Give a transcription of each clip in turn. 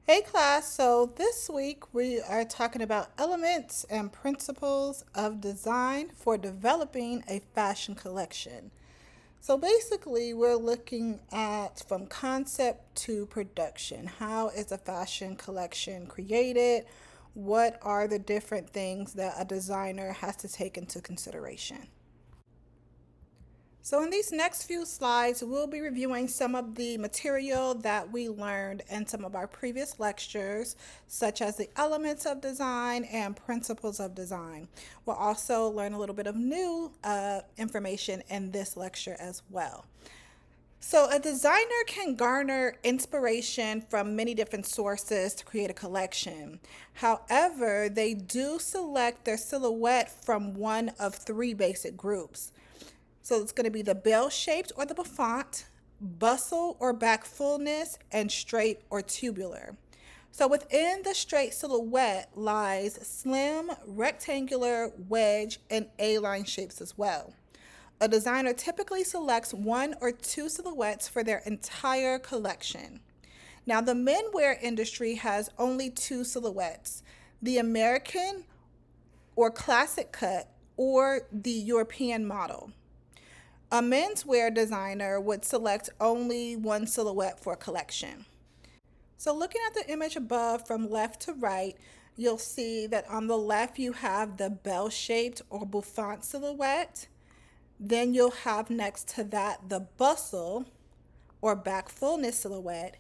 Hey class, so this week we are talking about elements and principles of design for developing a fashion collection. So basically, we're looking at from concept to production. How is a fashion collection created? What are the different things that a designer has to take into consideration? So in these next few slides, we'll be reviewing some of the material that we learned in some of our previous lectures, such as the elements of design and principles of design. We'll also learn a little bit of new information in this lecture as well. So a designer can garner inspiration from many different sources to create a collection. However, they do select their silhouette from one of three basic groups. So it's going to be the bell-shaped or the bouffant, bustle or back fullness, and straight or tubular. So within the straight silhouette lies slim, rectangular, wedge, and A-line shapes as well. A designer typically selects one or two silhouettes for their entire collection. Now, the menswear industry has only two silhouettes, the American or classic cut or the European model. A menswear designer would select only one silhouette for a collection. So looking at the image above from left to right, you'll see that on the left you have the bell-shaped or bouffant silhouette. Then you'll have next to that the bustle or back fullness silhouette.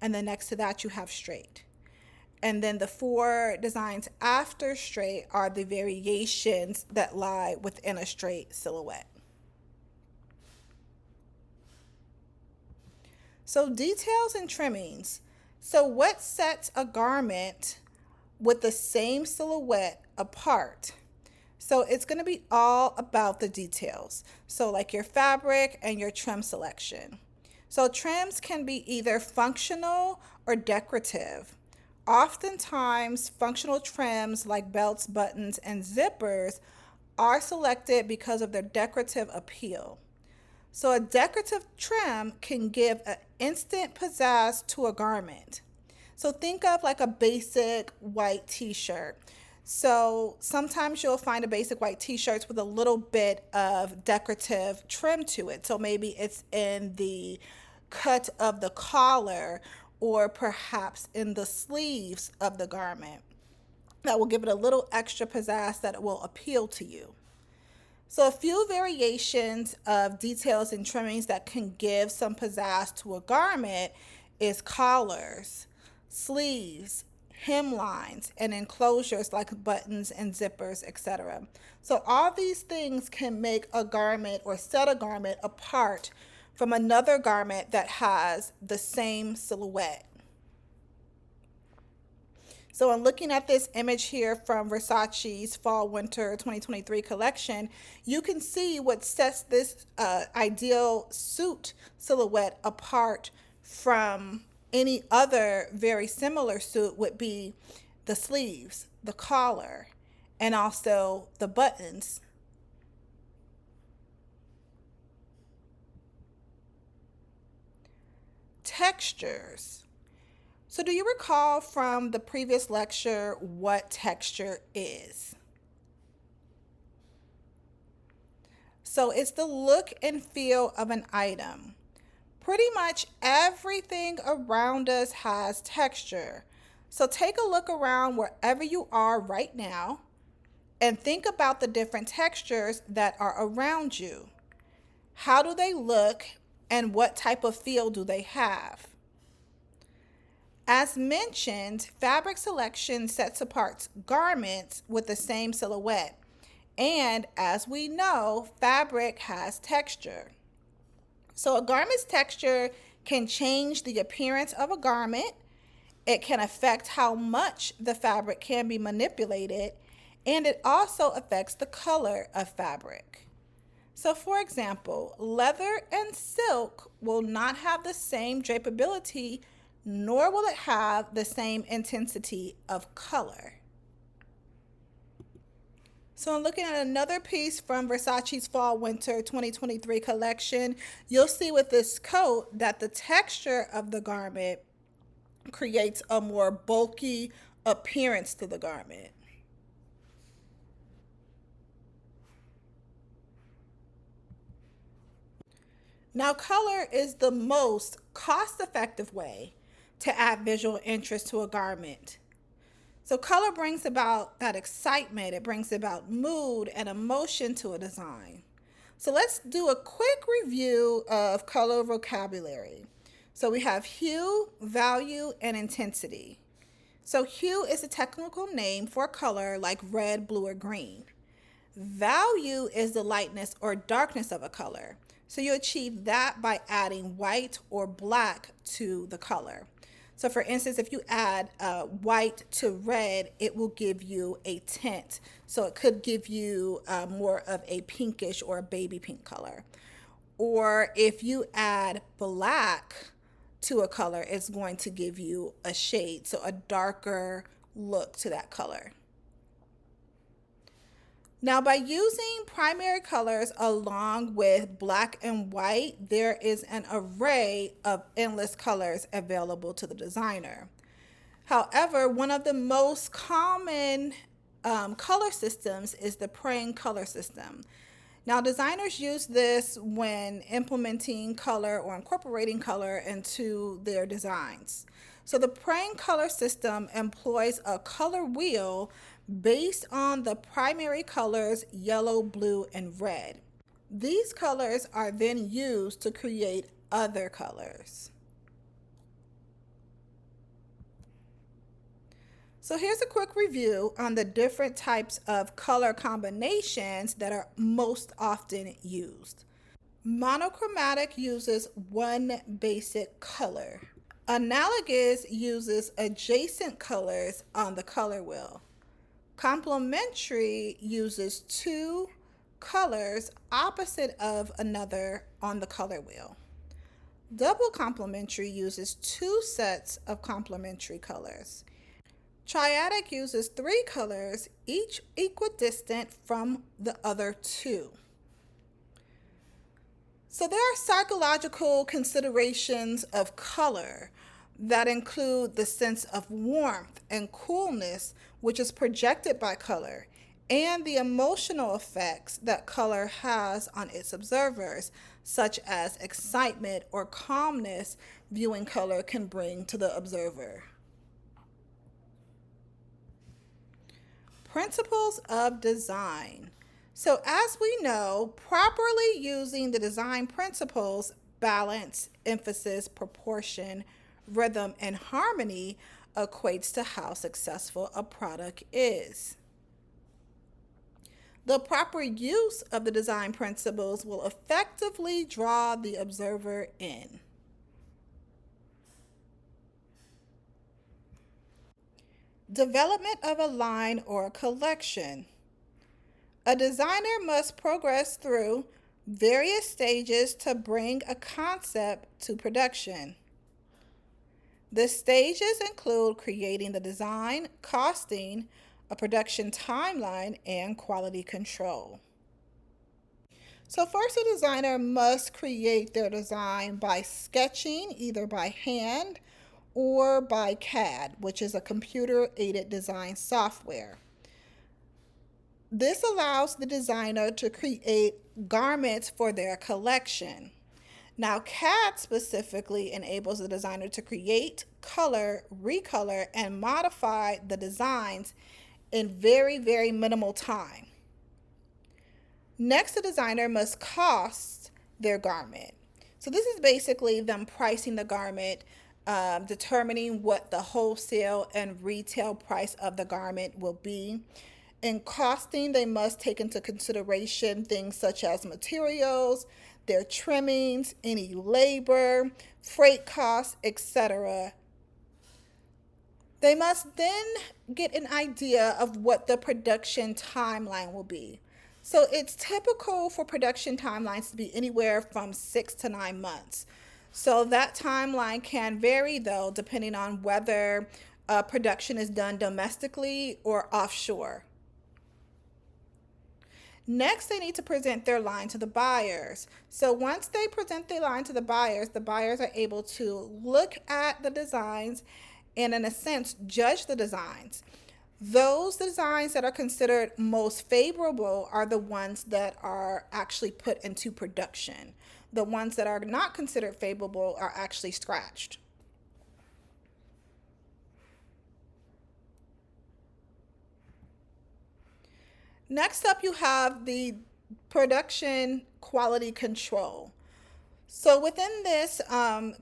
And then next to that you have straight. And then the four designs after straight are the variations that lie within a straight silhouette. So details and trimmings. So what sets a garment with the same silhouette apart? So it's going to be all about the details. So like your fabric and your trim selection. So trims can be either functional or decorative. Oftentimes, functional trims like belts, buttons, and zippers are selected because of their decorative appeal. So a decorative trim can give an instant pizzazz to a garment. So think of like a basic white t-shirt. So sometimes you'll find a basic white t-shirts with a little bit of decorative trim to it. So maybe it's in the cut of the collar or perhaps in the sleeves of the garment. That will give it a little extra pizzazz that will appeal to you. So a few variations of details and trimmings that can give some pizzazz to a garment is collars, sleeves, hemlines, and enclosures like buttons and zippers, etc. So all these things can make a garment or set a garment apart from another garment that has the same silhouette. So in looking at this image here from Versace's Fall Winter 2023 collection, you can see what sets this ideal suit silhouette apart from any other very similar suit would be the sleeves, the collar, and also the buttons. Textures. So do you recall from the previous lecture what texture is? So it's the look and feel of an item. Pretty much everything around us has texture. So take a look around wherever you are right now and think about the different textures that are around you. How do they look and what type of feel do they have? As mentioned, fabric selection sets apart garments with the same silhouette. And as we know, fabric has texture. So a garment's texture can change the appearance of a garment. It can affect how much the fabric can be manipulated, and it also affects the color of fabric. So for example, leather and silk will not have the same drapability, nor will it have the same intensity of color. So I'm looking at another piece from Versace's Fall Winter 2023 collection. You'll see with this coat that the texture of the garment creates a more bulky appearance to the garment. Now, color is the most cost-effective way to add visual interest to a garment. So color brings about that excitement, it brings about mood and emotion to a design. So let's do a quick review of color vocabulary. So we have hue, value, and intensity. So hue is a technical name for color like red, blue, or green. Value is the lightness or darkness of a color. So you achieve that by adding white or black to the color. So for instance, if you add white to red, it will give you a tint. So it could give you more of a pinkish or a baby pink color. Or if you add black to a color, it's going to give you a shade, so a darker look to that color. Now, by using primary colors along with black and white, there is an array of endless colors available to the designer. However, one of the most common color systems is the praying color system. Now, designers use this when implementing color or incorporating color into their designs. So the praying color system employs a color wheel based on the primary colors yellow, blue, and red. These colors are then used to create other colors. So here's a quick review on the different types of color combinations that are most often used. Monochromatic uses one basic color. Analogous uses adjacent colors on the color wheel. Complementary uses two colors opposite of another on the color wheel. Double complementary uses two sets of complementary colors. Triadic uses three colors, each equidistant from the other two. So there are psychological considerations of color that include the sense of warmth and coolness, which is projected by color, and the emotional effects that color has on its observers, such as excitement or calmness viewing color can bring to the observer. Principles of design. So as we know, properly using the design principles, balance, emphasis, proportion, rhythm, and harmony equates to how successful a product is. The proper use of the design principles will effectively draw the observer in. Development of a line or a collection. A designer must progress through various stages to bring a concept to production. The stages include creating the design, costing, a production timeline, and quality control. So first, a designer must create their design by sketching, either by hand or by CAD, which is a computer-aided design software. This allows the designer to create garments for their collection. Now, CAD specifically enables the designer to create, color, recolor, and modify the designs in very, very minimal time. Next, the designer must cost their garment. So this is basically them pricing the garment, determining what the wholesale and retail price of the garment will be. In costing, they must take into consideration things such as materials, their trimmings, any labor, freight costs, etc. They must then get an idea of what the production timeline will be. So it's typical for production timelines to be anywhere from 6 to 9 months. So that timeline can vary though, depending on whether production is done domestically or offshore. Next, they need to present their line to the buyers. So once they present their line to the buyers are able to look at the designs and, in a sense, judge the designs. Those designs that are considered most favorable are the ones that are actually put into production. The ones that are not considered favorable are actually scratched. Next up, you have the production quality control. So within this,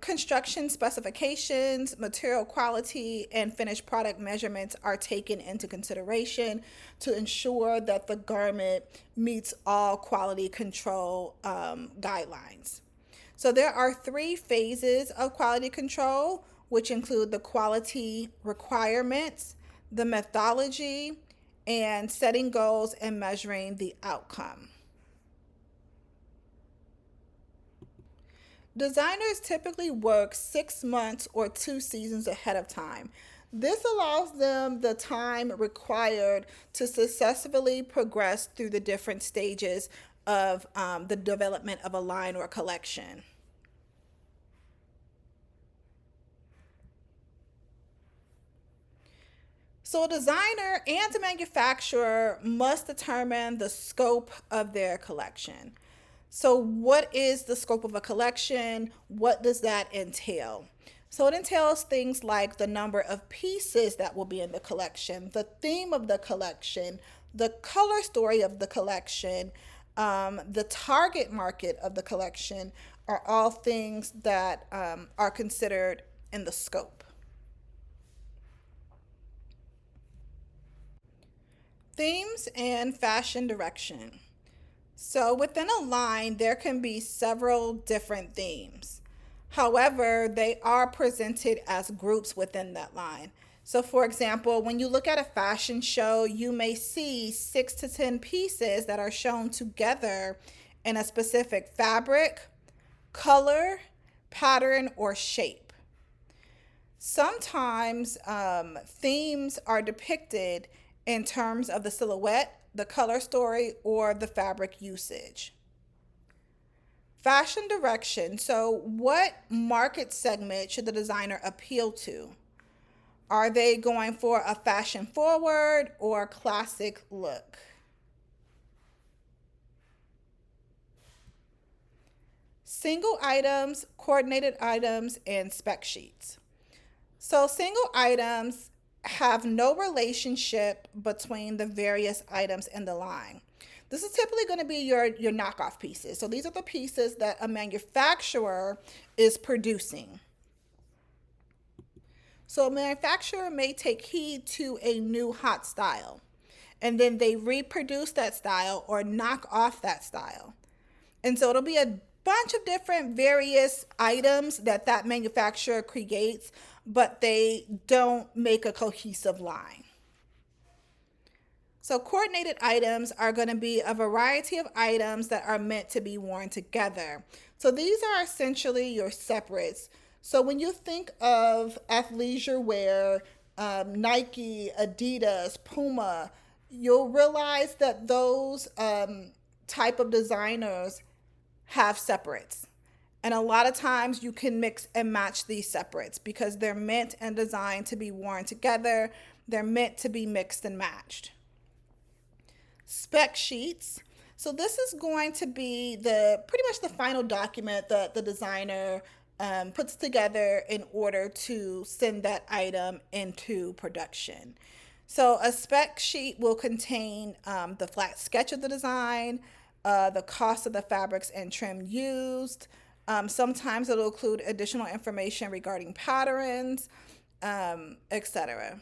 construction specifications, material quality, and finished product measurements are taken into consideration to ensure that the garment meets all quality control guidelines. So there are three phases of quality control, which include the quality requirements, the methodology, and setting goals and measuring the outcome. Designers typically work 6 months or 2 seasons ahead of time. This allows them the time required to successfully progress through the different stages of the development of a line or collection. So, a designer and a manufacturer must determine the scope of their collection. So, what is the scope of a collection? What does that entail? So, it entails things like the number of pieces that will be in the collection, the theme of the collection, the color story of the collection, the target market of the collection are all things that are considered in the scope. Themes and fashion direction. So within a line, there can be several different themes. However, they are presented as groups within that line. So, for example, when you look at a fashion show, you may see 6 to 10 pieces that are shown together in a specific fabric, color, pattern, or shape. Sometimes themes are depicted in terms of the silhouette, the color story, or the fabric usage. Fashion direction. So, what market segment should the designer appeal to? Are they going for a fashion forward or classic look? Single items, coordinated items, and spec sheets. So, single items have no relationship between the various items in the line. This is typically going to be your knockoff pieces. So, these are the pieces that a manufacturer is producing. So, a manufacturer may take heed to a new hot style, and then they reproduce that style or knock off that style. And so, it'll be a bunch of different various items that manufacturer creates, but they don't make a cohesive line. So coordinated items are going to be a variety of items that are meant to be worn together. So these are essentially your separates. So when you think of athleisure wear, Nike, Adidas, Puma, you'll realize that those type of designers have separates. And a lot of times you can mix and match these separates because they're meant and designed to be worn together. They're meant to be mixed and matched. Spec sheets. So this is going to be pretty much the final document that the designer puts together in order to send that item into production. So a spec sheet will contain the flat sketch of the design, the cost of the fabrics and trim used. Sometimes it'll include additional information regarding patterns, etc.